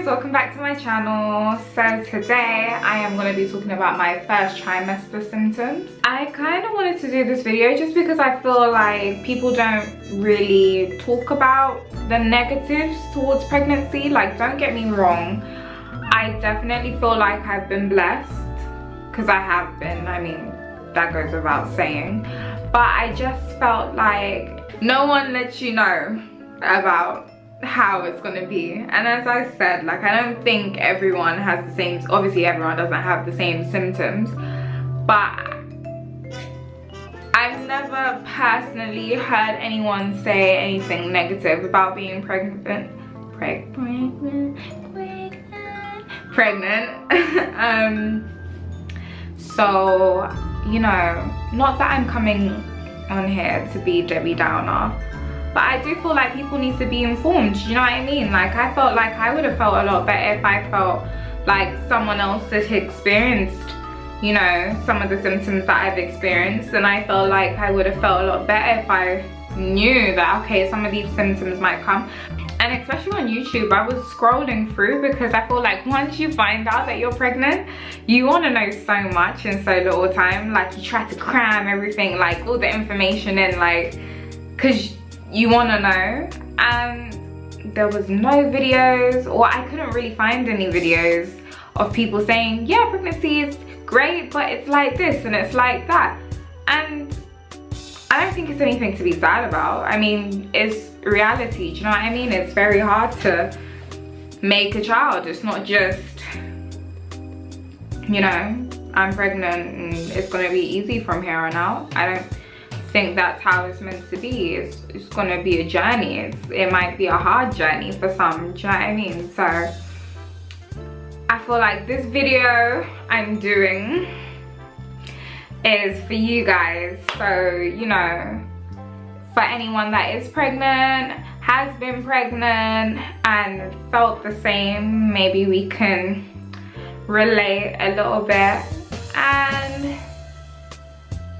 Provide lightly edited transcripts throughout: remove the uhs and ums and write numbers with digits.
guys, welcome back to my channel. So today I am going to be talking about my first trimester symptoms. I kind of wanted to do this video just because I feel like people don't really talk about the negatives towards pregnancy. Like, don't get me wrong, I definitely feel like I've been blessed, because I have been. I mean, that goes without saying, but I just felt like no one lets you know about how it's gonna be. And as I said, like, I don't think everyone has the same, obviously everyone doesn't have the same symptoms, but I've never personally heard anyone say anything negative about being pregnant. So, you know, not that I'm coming on here to be Debbie Downer, but I do feel like people need to be informed, you know what I mean? Like, I felt like I would have felt a lot better if I felt like someone else had experienced, you know, some of the symptoms that I've experienced. And I felt like I would have felt a lot better if I knew that, okay, some of these symptoms might come. And especially on YouTube, I was scrolling through because I feel like once you find out that you're pregnant, you want to know so much in so little time. Like, you try to cram everything, like all the information in, like, because you want to know. And there was no videos, or I couldn't really find any videos of people saying, yeah, pregnancy is great, but it's like this and it's like that. And I don't think it's anything to be sad about. I mean, it's reality, do you know what I mean? It's very hard to make a child. It's not just, you know, I'm pregnant and it's gonna be easy from here on out. I don't think that's how it's meant to be. It's gonna be a journey. It might be a hard journey for some, do you know what I mean? So I feel like this video I'm doing is for you guys. So, you know, for anyone that is pregnant, has been pregnant and felt the same, maybe we can relate a little bit. And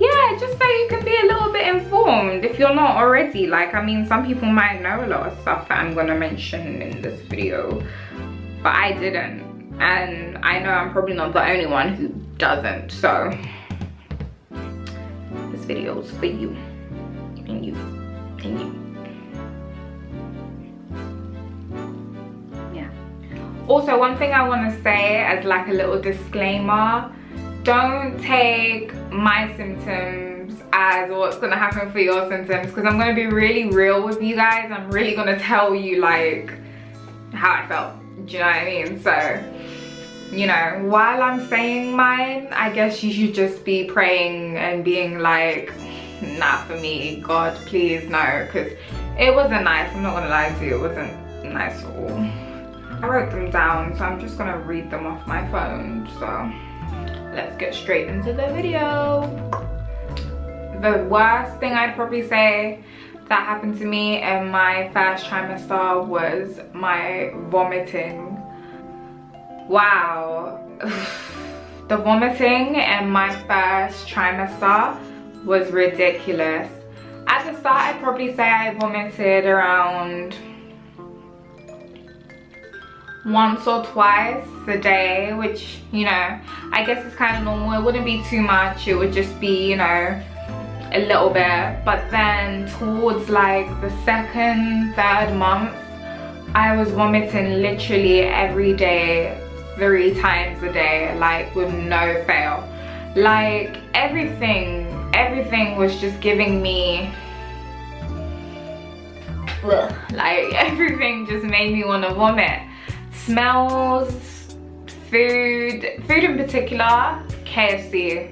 yeah, just so you can be a little bit informed if you're not already. Like, I mean, some people might know a lot of stuff that I'm gonna mention in this video, but I didn't. And I know I'm probably not the only one who doesn't. So this video is for you and you and you. Yeah. Also, one thing I want to say as like a little disclaimer, don't take my symptoms as what's gonna happen for your symptoms, because I'm gonna be really real with you guys. I'm really gonna tell you like how I felt, do you know what I mean? So, you know, while I'm saying mine, I guess you should just be praying and being like, not for me, God, please no, because it wasn't nice. I'm not gonna lie to you, it wasn't nice at all. I wrote them down, so I'm just gonna read them off my phone. So let's get straight into the video. The worst thing I'd probably say that happened to me in my first trimester was my vomiting. Wow. The vomiting in my first trimester was ridiculous. At the start, I'd probably say I vomited around once or twice a day, which, you know, I guess it's kind of normal. It wouldn't be too much. It would just be, you know, a little bit. But then towards like the second, third month, I was vomiting literally every day, 3 times a day, like with no fail. Like everything was just giving me, like everything just made me want to vomit. Smells, food in particular, KFC.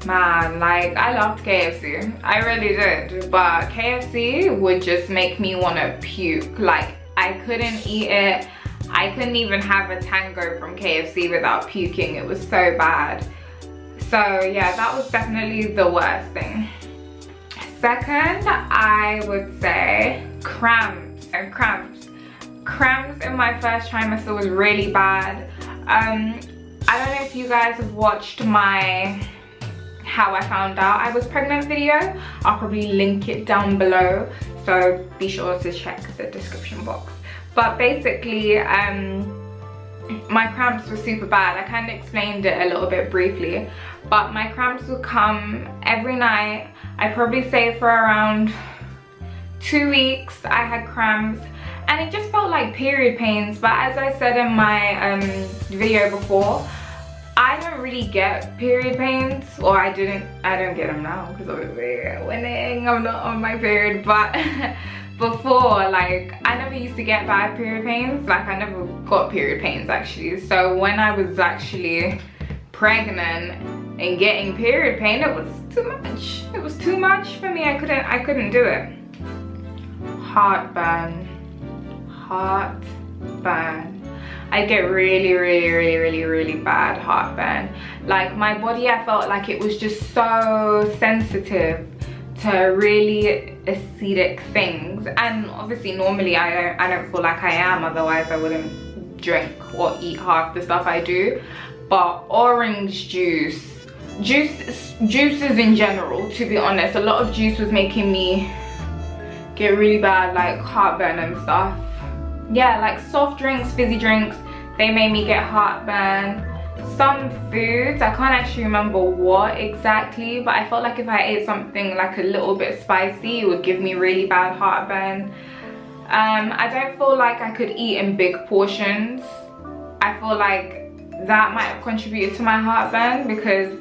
Man, like, I loved KFC, I really did, but KFC would just make me want to puke. Like, I couldn't eat it. I couldn't even have a tango from KFC without puking. It was so bad. So yeah, that was definitely the worst thing. Second, I would say cramps. Cramps in my first trimester was really bad. I don't know if you guys have watched my how I found out I was pregnant video. I'll probably link it down below, so be sure to check the description box. But basically, my cramps were super bad. I kind of explained it a little bit briefly, but my cramps would come every night. I'd probably say for around 2 weeks I had cramps, and it just felt like period pains. But as I said in my video before, I don't really get period pains, or I don't get them now, because obviously winning, I'm not on my period. But before, like, I never used to get bad period pains. Like, I never got period pains actually. So when I was actually pregnant and getting period pain, it was too much. It was too much for me. I couldn't do it. Heartburn. I get really bad heartburn. Like, my body, I felt like it was just so sensitive to really acidic things. And obviously normally I don't feel like I am, otherwise I wouldn't drink or eat half the stuff I do. But orange juices in general, to be honest, a lot of juice was making me get really bad, like, heartburn and stuff. Yeah, like soft drinks, fizzy drinks, they made me get heartburn. Some foods, I can't actually remember what exactly, but I felt like if I ate something like a little bit spicy, it would give me really bad heartburn. I don't feel like I could eat in big portions. I feel like that might have contributed to my heartburn, because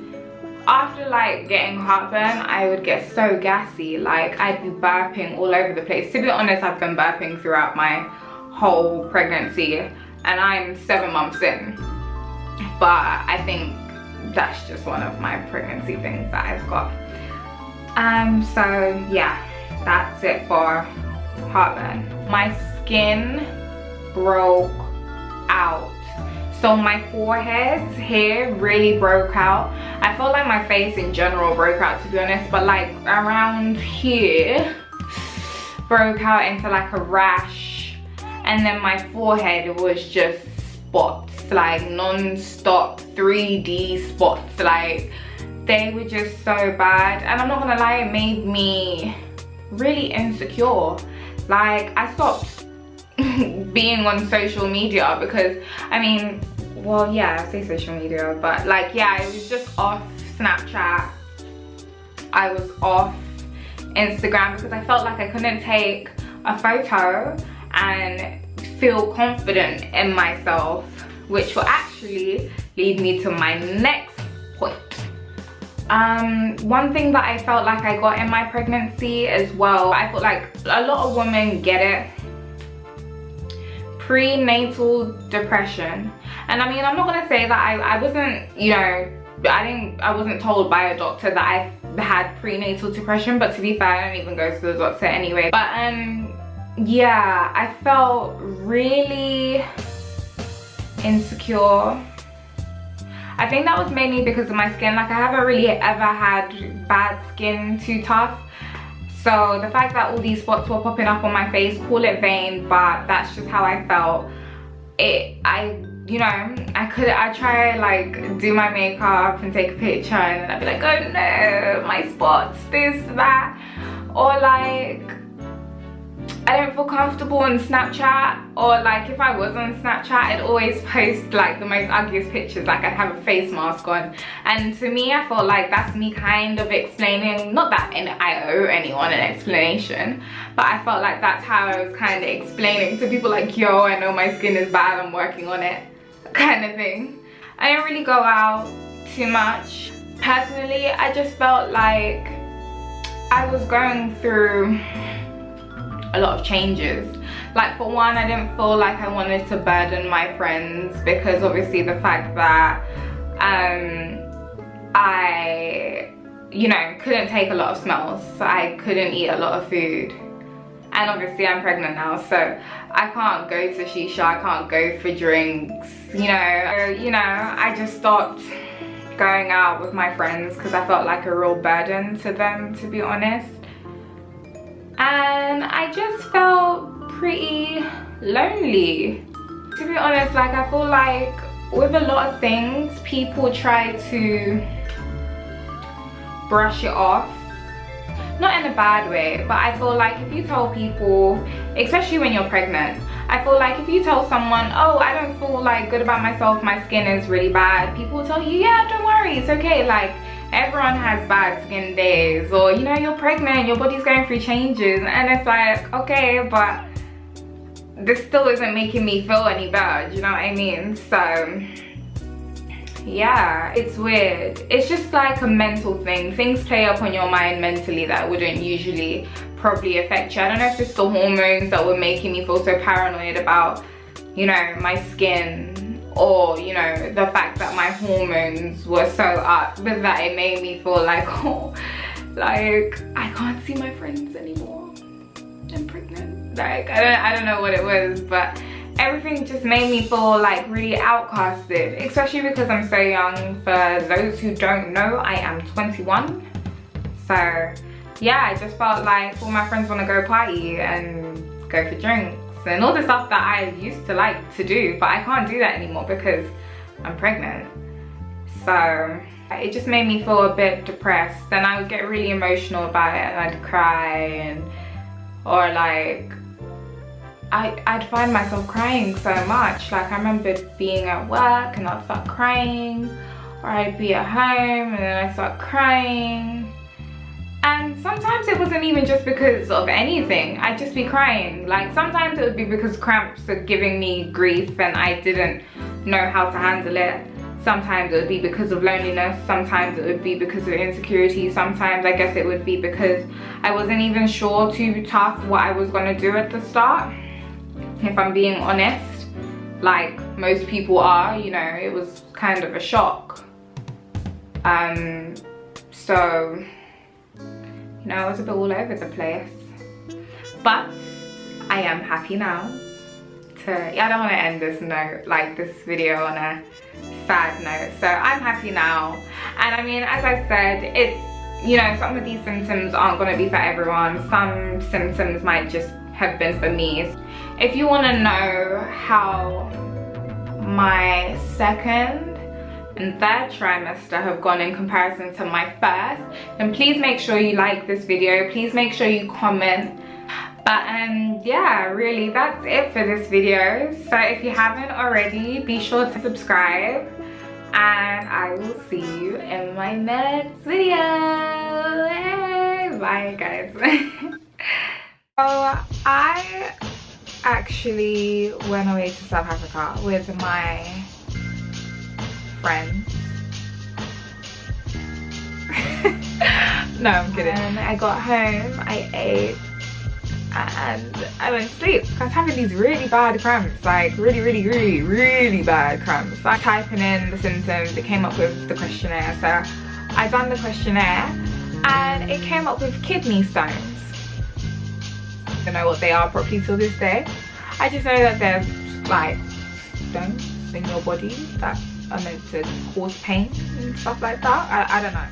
after like getting heartburn, I would get so gassy. Like, I'd be burping all over the place. To be honest, I've been burping throughout my whole pregnancy, and I'm 7 months in. But I think that's just one of my pregnancy things that I've got. So yeah, that's it for heartburn. My skin broke out. So my forehead here really broke out. I felt like my face in general broke out, to be honest, but like around here broke out into like a rash, and then my forehead was just spots, like non-stop 3D spots. Like, they were just so bad, and I'm not gonna lie, it made me really insecure. Like, I stopped being on social media, because I mean, well, yeah, I say social media, but like, yeah, I was just off Snapchat, I was off Instagram, because I felt like I couldn't take a photo and feel confident in myself, which will actually lead me to my next point. One thing that I felt like I got in my pregnancy as well, I feel like a lot of women get it: prenatal depression. And I mean, I'm not gonna say that I wasn't, you know, I wasn't told by a doctor that I had prenatal depression, but to be fair, I don't even go to the doctor anyway. But yeah, I felt really insecure. I think that was mainly because of my skin. Like, I haven't really ever had bad skin to TIFF. So the fact that all these spots were popping up on my face, call it vain, but that's just how I felt. You know, I try like do my makeup and take a picture, and then I'd be like, oh no, my spots, this, that. Or like, I don't feel comfortable on Snapchat, or like if I was on Snapchat, I'd always post like the most ugliest pictures. Like, I'd have a face mask on, and to me, I felt like that's me kind of explaining, not that I owe anyone an explanation, but I felt like that's how I was kind of explaining to people, like, yo, I know my skin is bad, I'm working on it, kind of thing. I didn't really go out too much. Personally, I just felt like I was going through a lot of changes. Like, for one, I didn't feel like I wanted to burden my friends, because obviously the fact that I, you know, couldn't take a lot of smells, so I couldn't eat a lot of food, and obviously I'm pregnant now, so I can't go to shisha, I can't go for drinks, you know, I just stopped going out with my friends because I felt like a real burden to them, to be honest. And I just felt pretty lonely, to be honest. Like, I feel like with a lot of things, people try to brush it off. not in a bad way, but I feel like if you tell people, especially when you're pregnant, I feel like if you tell someone, oh, I don't feel like good about myself, my skin is really bad, people will tell you, yeah, don't worry, it's okay. Like, everyone has bad skin days, or you know, you're pregnant, your body's going through changes, and it's like, okay, but this still isn't making me feel any better, do you know what I mean? So yeah, it's weird. It's just like a mental thing. Things play up on your mind mentally that wouldn't usually probably affect you. I don't know if it's the hormones that were making me feel so paranoid about, you know, my skin, or you know, the fact that my hormones were so up, but that it made me feel like, oh, like I can't see my friends anymore, I'm pregnant. Like I don't know what it was, but everything just made me feel like really outcasted, especially because I'm so young. For those who don't know, I am 21. So yeah, I just felt like all my friends want to go party and go for drinks and all the stuff that I used to like to do, but I can't do that anymore because I'm pregnant. So it just made me feel a bit depressed, and I would get really emotional about it, and I'd cry, and or like I'd find myself crying so much. Like I remember being at work and I'd start crying, or I'd be at home and then I'd start crying. And sometimes it wasn't even just because of anything, I'd just be crying. Like sometimes it would be because cramps are giving me grief and I didn't know how to handle it. Sometimes it would be because of loneliness, sometimes it would be because of insecurity, sometimes I guess it would be because I wasn't even sure too tough what I was gonna do at the start. If I'm being honest, like most people are, you know, it was kind of a shock. So, you know, I was a bit all over the place. But I am happy now I don't want to end this note, like this video on a sad note. So I'm happy now. And I mean, as I said, it's, you know, some of these symptoms aren't going to be for everyone. Some symptoms might just have been for me. If you want to know how my second and third trimester have gone in comparison to my first, then please make sure you like this video, please make sure you comment. But yeah, really that's it for this video. So if you haven't already, be sure to subscribe, and I will see you in my next video. Hey, bye guys. So I actually went away to South Africa with my friends. No, I'm kidding. And I got home, I ate, and I went to sleep. I was having these really bad cramps, like really bad cramps. So I typing in the symptoms, it came up with the questionnaire. So I done the questionnaire and it came up with kidney stones. I don't know what they are properly till this day. I just know that they're like stones in your body that are meant to cause pain and stuff like that. I don't know.